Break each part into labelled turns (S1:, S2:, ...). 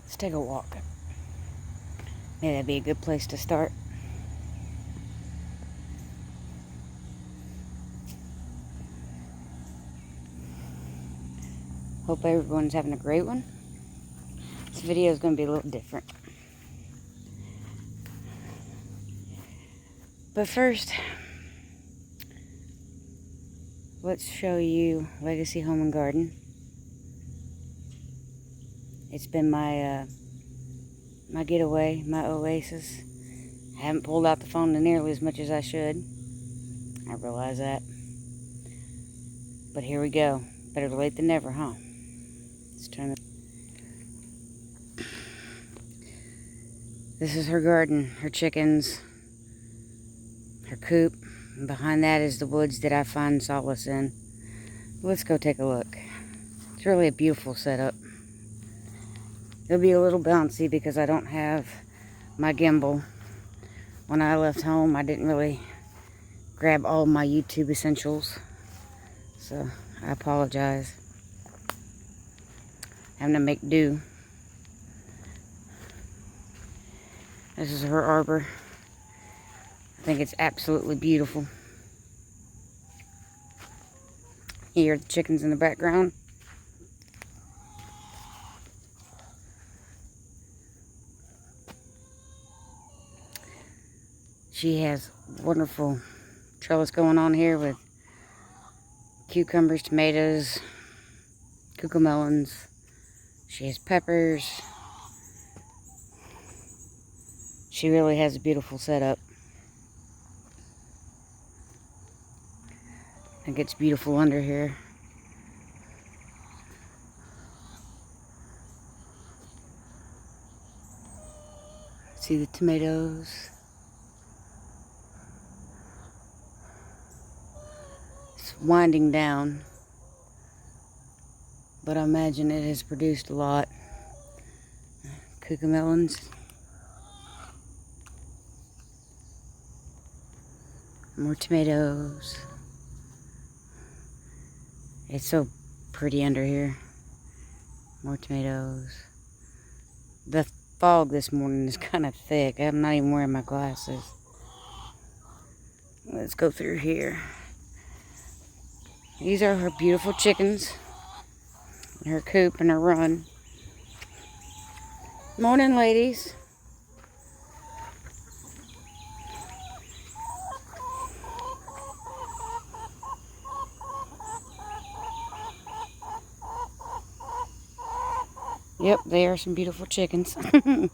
S1: Let's take a walk. Maybe that'd be a good place to start. Hope everyone's having a great one. This video is going to be a little different. But first, let's show you Legacy Home and Garden. It's been my getaway, my oasis. I haven't pulled out the phone nearly as much as I should. I realize that. But here we go. Better late than never, huh? Let's turn it. This is her garden, her chickens, her coop. And behind that is the woods that I find solace in. Let's go take a look. It's really a beautiful setup. It'll be a little bouncy because I don't have my gimbal. When I left home, I didn't really grab all my YouTube essentials. So, I apologize. Having to make do. This is her arbor. I think it's absolutely beautiful. You hear the chickens in the background. She has wonderful trellis going on here with cucumbers, tomatoes, cucamelons. She has peppers. She really has a beautiful setup. I think it's beautiful under here. See the tomatoes. It's winding down, but I imagine it has produced a lot. Cucamelons. More tomatoes. It's so pretty under here. More tomatoes. The fog this morning is kind of thick. I'm not even wearing my glasses. Let's go through here. These are her beautiful chickens. Her coop and her run. Morning, ladies. Yep, they are some beautiful chickens. And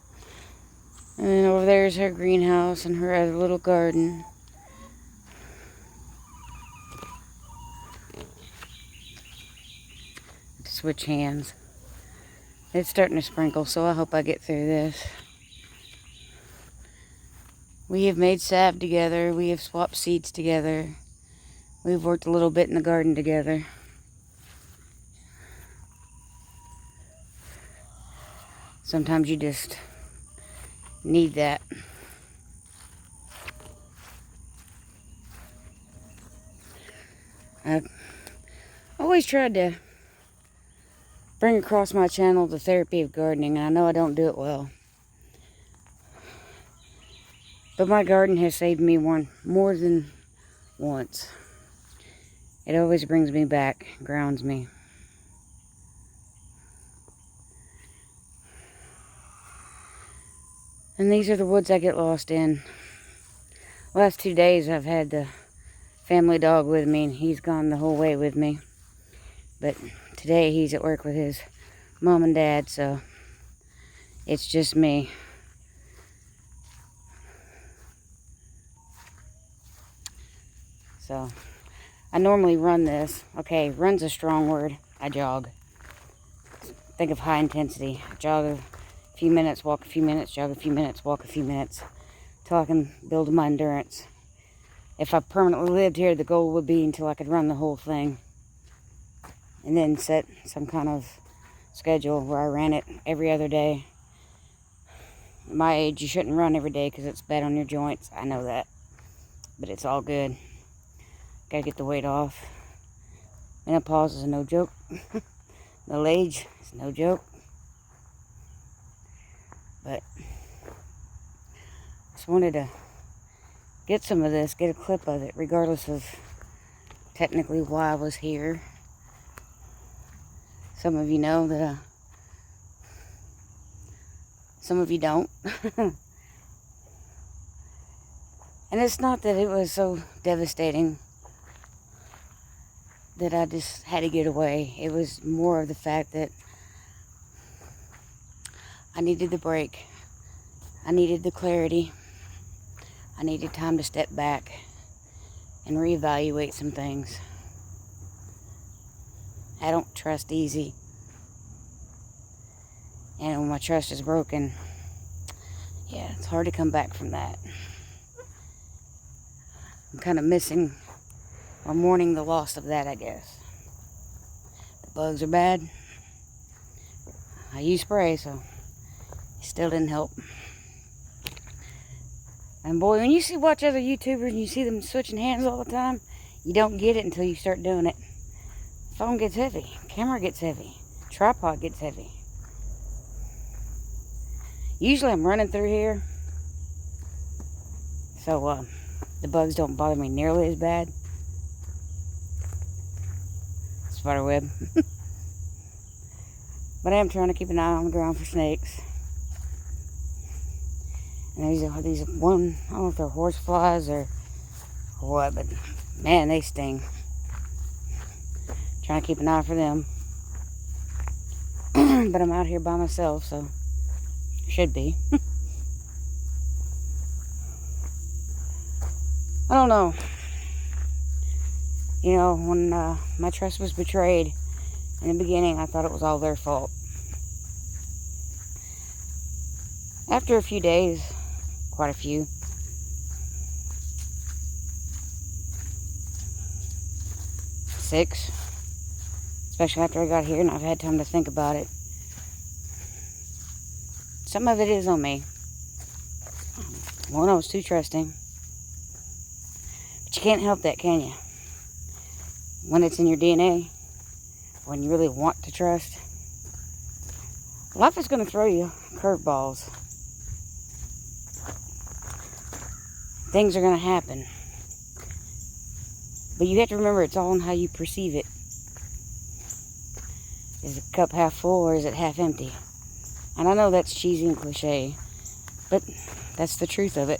S1: then over there is her greenhouse and her other little garden. Switch hands. It's starting to sprinkle, so I hope I get through this. We have made salve together. We have swapped seeds together. We've worked a little bit in the garden together. Sometimes you just need that. I've always tried to bring across my channel the therapy of gardening, and I know I don't do it well. But my garden has saved me more than once. It always brings me back, grounds me. And these are the woods I get lost in. Last 2 days I've had the family dog with me, and he's gone the whole way with me. But today he's at work with his mom and dad, so it's just me. So I normally run this. Okay, run's a strong word. I jog. Think of high intensity. I jog a few minutes, walk a few minutes, jog a few minutes, walk a few minutes, till I can build my endurance. If I permanently lived here, the goal would be until I could run the whole thing. And then set some kind of schedule where I ran it every other day. At my age, you shouldn't run every day because it's bad on your joints. I know that. But it's all good. Gotta get the weight off. Menopause is no joke. Middle age is no joke. But just wanted to get some of this, get a clip of it, regardless of technically why I was here. Some of you know that, some of you don't. And it's not that it was so devastating that I just had to get away. It was more of the fact that I needed the break. I needed the clarity. I needed time to step back and reevaluate some things. I don't trust easy. And when my trust is broken, yeah, it's hard to come back from that. I'm kind of missing or mourning the loss of that, I guess. The bugs are bad. I use spray, so it still didn't help. And boy, when you watch other YouTubers and you see them switching hands all the time, you don't get it until you start doing it. Phone gets heavy. Camera gets heavy. Tripod gets heavy. Usually I'm running through here, so the bugs don't bother me nearly as bad. Spider web. But I am trying to keep an eye on the ground for snakes. And these one, I don't know if they're horse flies or what, but man, they sting. Trying to keep an eye for them. But I'm out here by myself, so should be. I don't know. You know, when my trust was betrayed in the beginning, I thought it was all their fault. After a few days, quite a few, six, especially after I got here and I've had time to think about it. Some of it is on me. One, I was too trusting. But you can't help that, can you? When it's in your DNA, when you really want to trust, life is going to throw you curveballs. Things are going to happen. But you have to remember it's all in how you perceive it. Is the cup half full or is it half empty? And I know that's cheesy and cliche, but that's the truth of it.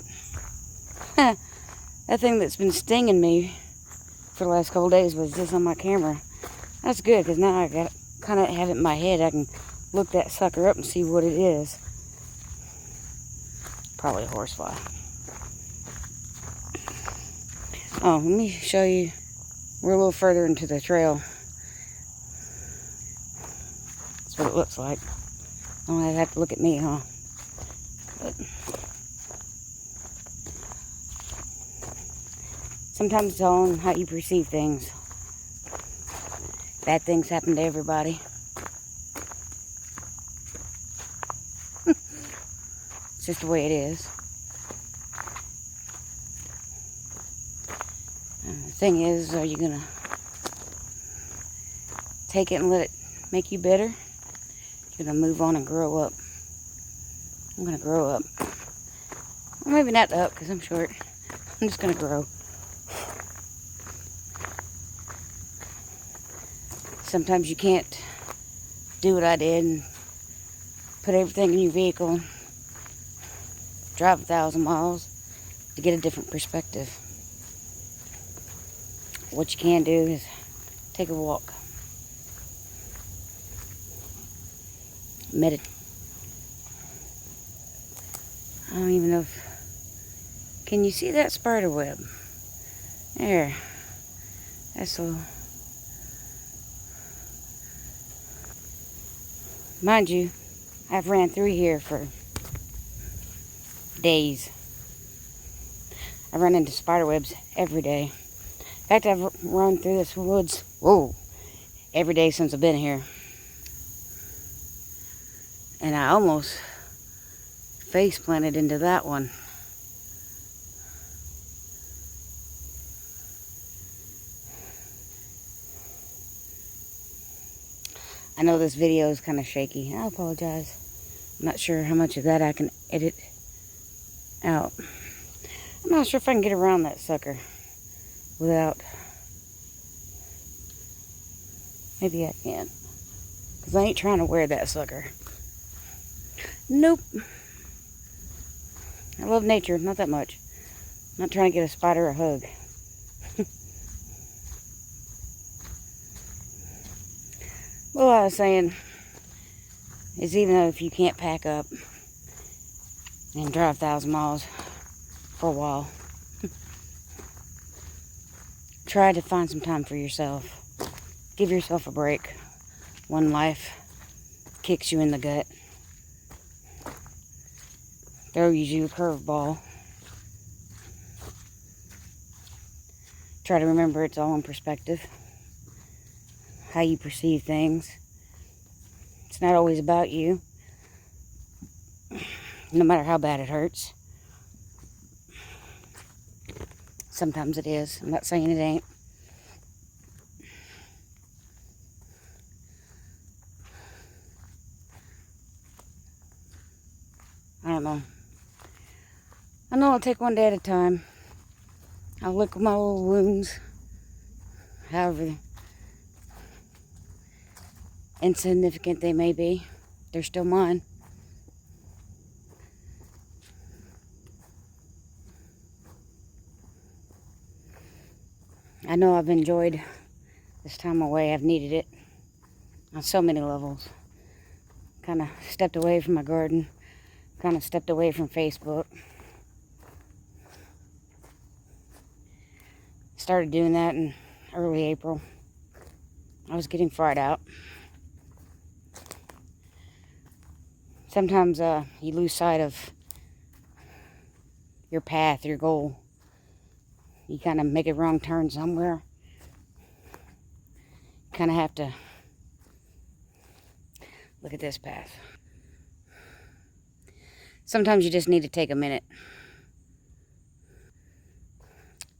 S1: That thing that's been stinging me for the last couple days was just on my camera. That's good, because now I got kind of have it in my head. I can look that sucker up and see what it is. Probably a horsefly. Oh, let me show you. We're a little further into the trail. That's what it looks like. I don't have to look at me, huh? But sometimes it's all in how you perceive things. Bad things happen to everybody. It's just the way it is. And the thing is, are you gonna take it and let it make you bitter? You're gonna move on and grow up. I'm gonna grow up. Well, maybe not up, because I'm short. I'm just gonna grow. Sometimes you can't do what I did and put everything in your vehicle, drive 1,000 miles to get a different perspective. What you can do is take a walk. Meditate. I don't even know if... Can you see that spider web? There. That's a... Mind you, I've ran through here for days. I run into spider webs every day. In fact, I've run through this woods, every day since I've been here. And I almost face planted into that one. I know this video is kind of shaky. I apologize. Not sure how much of that I can edit out. I'm not sure if I can get around that sucker without... Maybe I can. Because I ain't trying to wear that sucker. Nope. I love nature, not that much. I'm not trying to get a spider a hug. Well, what I was saying is, even though if you can't pack up and drive 1,000 miles for a while, try to find some time for yourself. Give yourself a break. One life kicks you in the gut. Throws you a curveball. Try to remember it's all in perspective. How you perceive things. It's not always about you. No matter how bad it hurts. Sometimes it is. I'm not saying it ain't. I don't know. I know I'll take one day at a time. I'll lick my little wounds. However insignificant they may be, they're still mine. I know I've enjoyed this time away. I've needed it on so many levels. Kind of stepped away from my garden. Kind of stepped away from Facebook. Started doing that in early April. I was getting fried out. Sometimes you lose sight of your path, your goal. You kind of make a wrong turn somewhere. You kind of have to look at this path. Sometimes you just need to take a minute.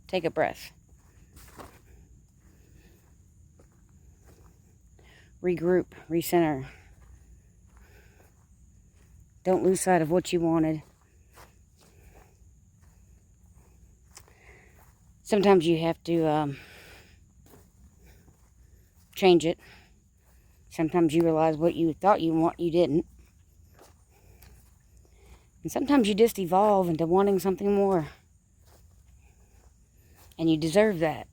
S1: Take a breath. Regroup, recenter. Don't lose sight of what you wanted. Sometimes you have to change it. Sometimes you realize what you thought you want, you didn't. And sometimes you just evolve into wanting something more. And you deserve that.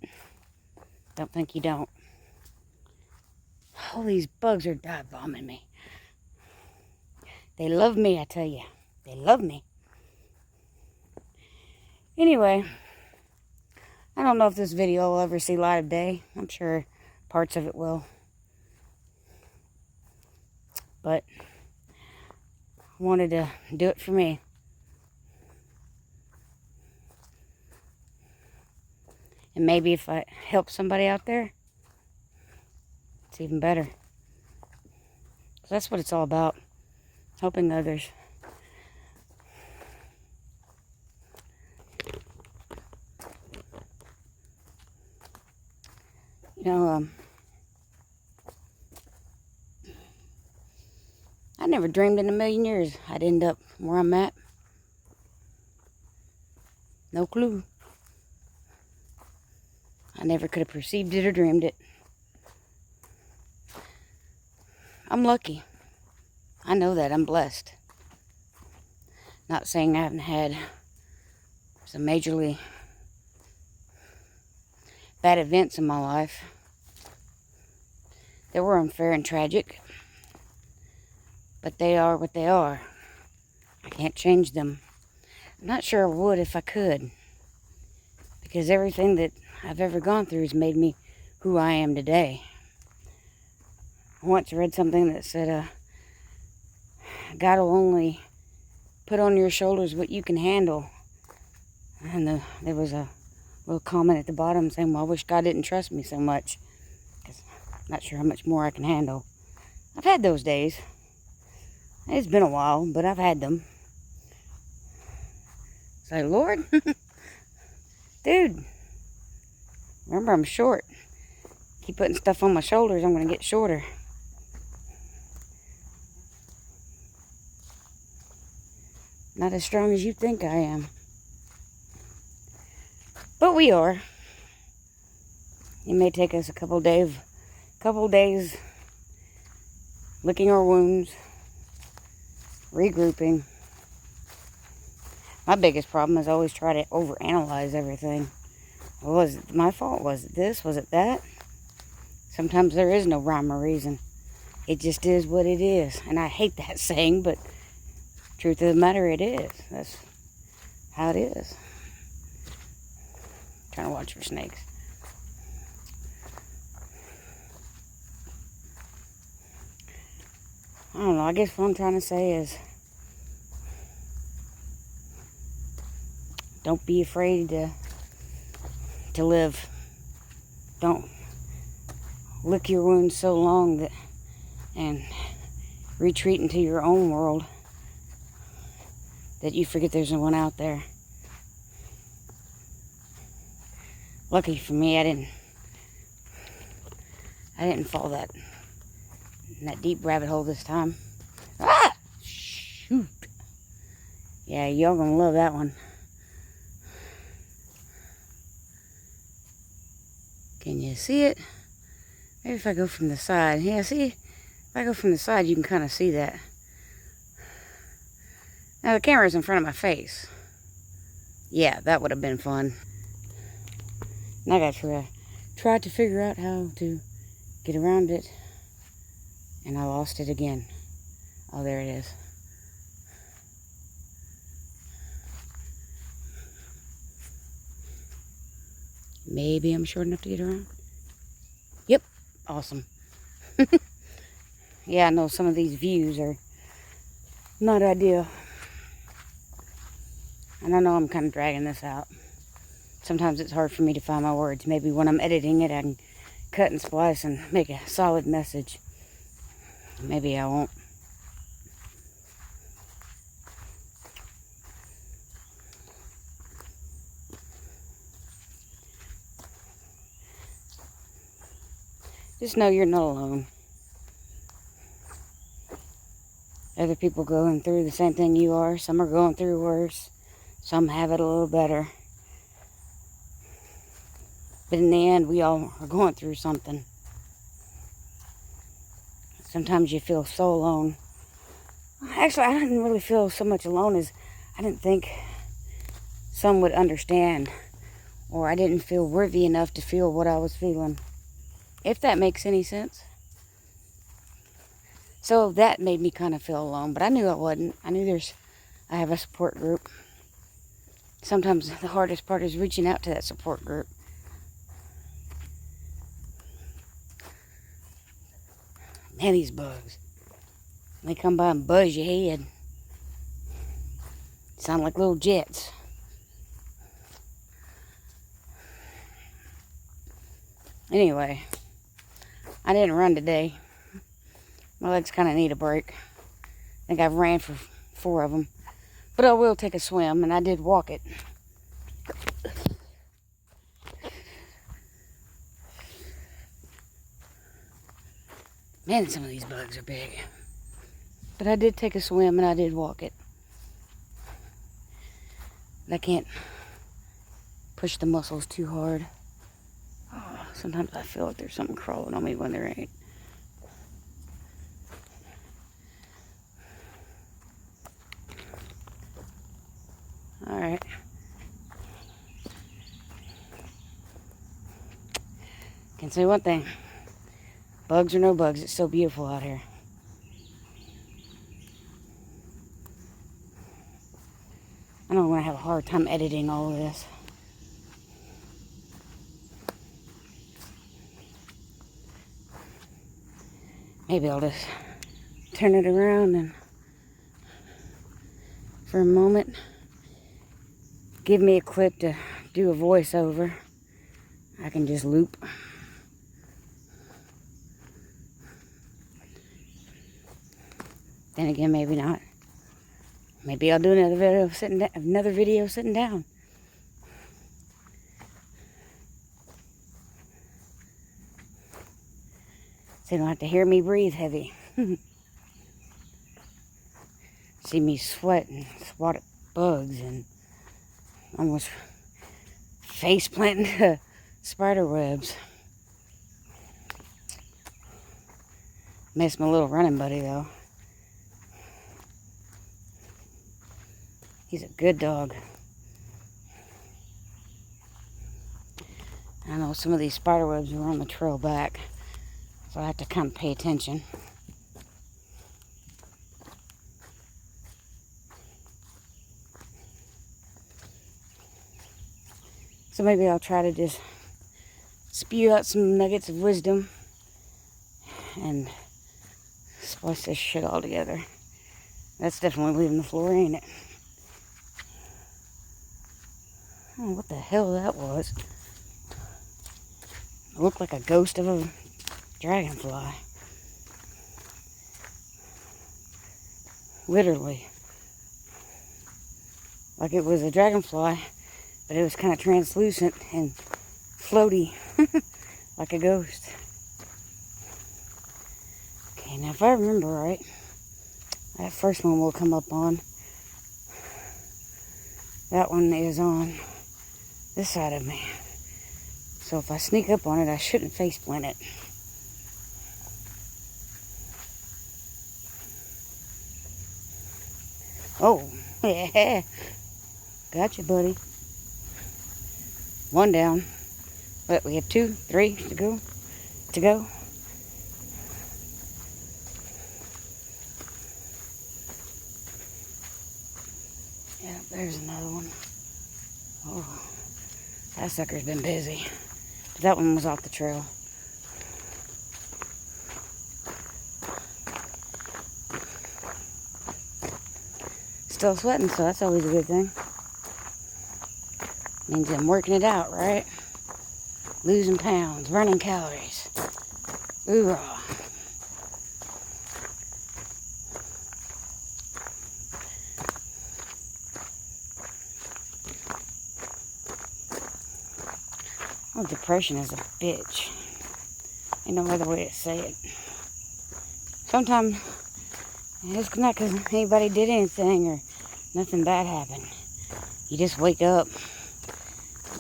S1: Don't think you don't. All these bugs are dive-bombing me. They love me, I tell you. They love me. Anyway, I don't know if this video will ever see light of day. I'm sure parts of it will. But I wanted to do it for me. And maybe if I help somebody out there, it's even better. 'Cause that's what it's all about. Helping others. You know, I never dreamed in a million years I'd end up where I'm at. No clue. I never could have perceived it or dreamed it. I'm lucky. I know that. I'm blessed. Not saying I haven't had some majorly bad events in my life that were unfair and tragic. But they are what they are. I can't change them. I'm not sure I would if I could. Because everything that I've ever gone through has made me who I am today. I once read something that said, God will only put on your shoulders what you can handle. And there was a little comment at the bottom saying, well, I wish God didn't trust me so much. Because I'm not sure how much more I can handle. I've had those days. It's been a while, but I've had them. It's like, Lord, dude, remember I'm short. Keep putting stuff on my shoulders, I'm going to get shorter. Not as strong as you think I am. But we are. It may take us a couple days licking our wounds, regrouping. My biggest problem is I always try to overanalyze everything. Was it my fault? Was it this? Was it that? Sometimes there is no rhyme or reason. It just is what it is. And I hate that saying, but truth of the matter, it is. That's how it is. I'm trying to watch for snakes. I don't know. I guess what I'm trying to say is don't be afraid to live. Don't lick your wounds so long and retreat into your own world that you forget there's no one out there. Lucky for me, I didn't fall in that deep rabbit hole this time. Ah! Shoot. Yeah, y'all gonna love that one. Can you see it? Maybe if I go from the side. Yeah, see? If I go from the side, you can kind of see that. Now, the camera's in front of my face. Yeah, that would have been fun. And I gotta try to figure out how to get around it. And I lost it again. Oh, there it is. Maybe I'm short enough to get around. Yep. Awesome. Yeah, I know some of these views are not ideal. And I know I'm kind of dragging this out. Sometimes it's hard for me to find my words. Maybe when I'm editing it, I can cut and splice and make a solid message. Maybe I won't. Just know you're not alone. Other people going through the same thing you are. Some are going through worse. Some have it a little better. But in the end, we all are going through something. Sometimes you feel so alone. Actually, I didn't really feel so much alone as I didn't think some would understand. Or I didn't feel worthy enough to feel what I was feeling. If that makes any sense. So that made me kind of feel alone. But I knew I wasn't. I knew I have a support group. Sometimes the hardest part is reaching out to that support group. Man, these bugs. They come by and buzz your head. Sound like little jets. Anyway, I didn't run today. My legs kind of need a break. I think I've ran for 4 of them. But I will take a swim, and I did walk it. Man, some of these bugs are big. But I did take a swim, and I did walk it. But I can't push the muscles too hard. Oh, sometimes I feel like there's something crawling on me when there ain't. Alright. Can say one thing. Bugs or no bugs, it's so beautiful out here. I know I'm going to have a hard time editing all of this. Maybe I'll just turn it around and for a moment give me a clip to do a voiceover. I can just loop. Then again, maybe not. Maybe I'll do another video sitting down. So you don't have to hear me breathe heavy. See me sweat and bugs and almost face planting to spider webs. Missed my little running buddy though. He's a good dog. I know some of these spider webs are on the trail back, so I have to kind of pay attention. So maybe I'll try to just spew out some nuggets of wisdom and splice this shit all together. That's definitely leaving the floor, ain't it? I don't know what the hell that was. It looked like a ghost of a dragonfly. Literally. Like it was a dragonfly, but it was kind of translucent and floaty. Like a ghost. Okay, now if I remember right, that first one will come up on. That one is on this side of me. So if I sneak up on it, I shouldn't face plant it. Oh, yeah. Gotcha, buddy. One down. But we have 2, 3 to go. Yeah, there's another one. Oh, that sucker's been busy. But that one was off the trail. Still sweating, so that's always a good thing. Means I'm working it out, right? Losing pounds, burning calories. Hoorah. Oh, depression is a bitch. Ain't no other way to say it. Sometimes it's not because anybody did anything or nothing bad happened. You just wake up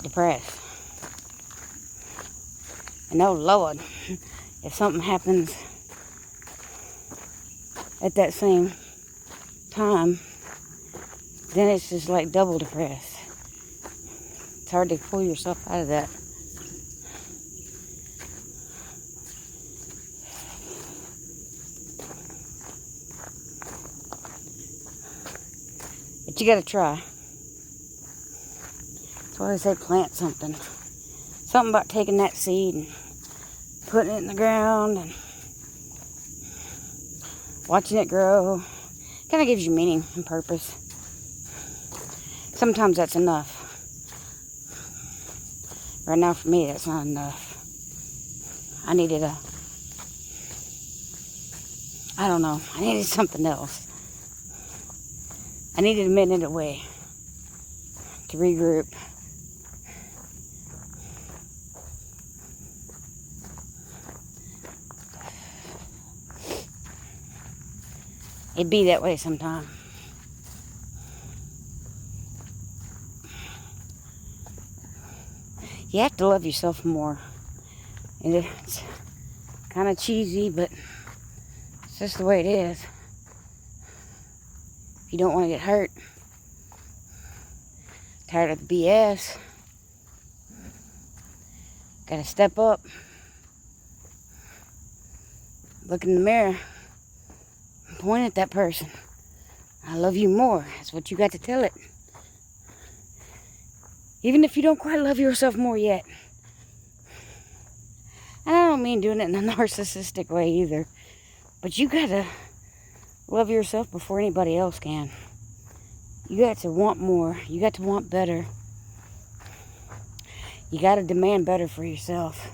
S1: depressed. And oh Lord, if something happens at that same time, then it's just like double depressed. It's hard to pull yourself out of that. But you gotta try. That's why I say plant something. Something about taking that seed and putting it in the ground and watching it grow. Kind of gives you meaning and purpose. Sometimes that's enough. Right now for me, that's not enough. I needed I don't know. I needed something else. I needed a minute away to regroup. It'd be that way sometime. You have to love yourself more. And it's kind of cheesy, but it's just the way it is. If you don't want to get hurt, tired of the BS, gotta step up, look in the mirror, point at that person. I love you more. That's what you got to tell it. Even if you don't quite love yourself more yet. And I don't mean doing it in a narcissistic way either. But you gotta love yourself before anybody else can. You got to want more. You got to want better. You got to demand better for yourself.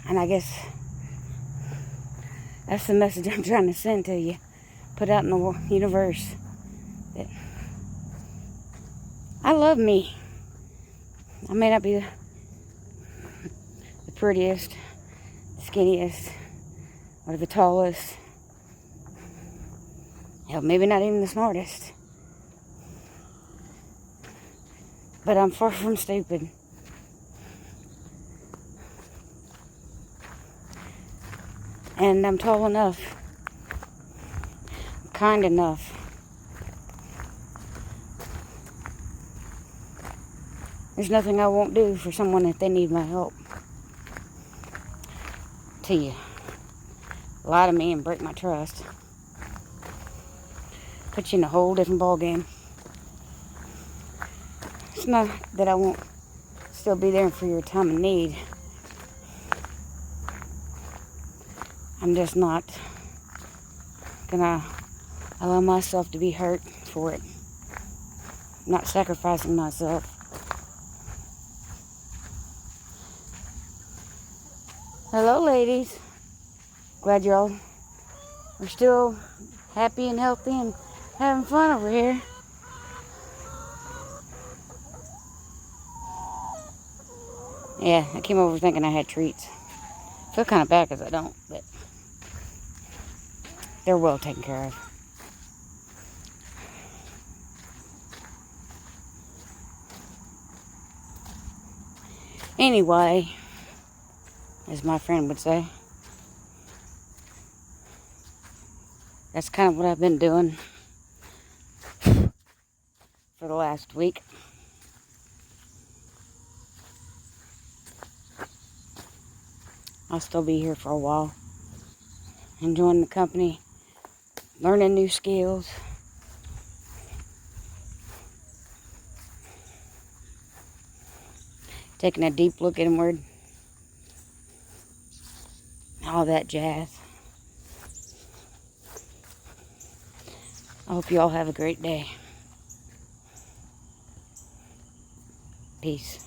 S1: And I guess that's the message I'm trying to send to you. Put out in the universe. That I love me. I may not be the prettiest, the skinniest, or the tallest, Hell, maybe not even the smartest. But I'm far from stupid. And I'm tall enough. Kind enough. There's nothing I won't do for someone if they need my help. Till you lie to me and break my trust. Put you in a whole different ballgame. It's not that I won't still be there for your time of need. I'm just not gonna allow myself to be hurt for it. I'm not sacrificing myself. Hello, ladies. Glad y'all are still happy and healthy and having fun over here. Yeah, I came over thinking I had treats. I feel kind of bad because I don't, but they're well taken care of. Anyway, as my friend would say, that's kind of what I've been doing for the last week. I'll still be here for a while, enjoying the company, learning new skills. Taking a deep look inward. All that jazz. I hope you all have a great day. Peace.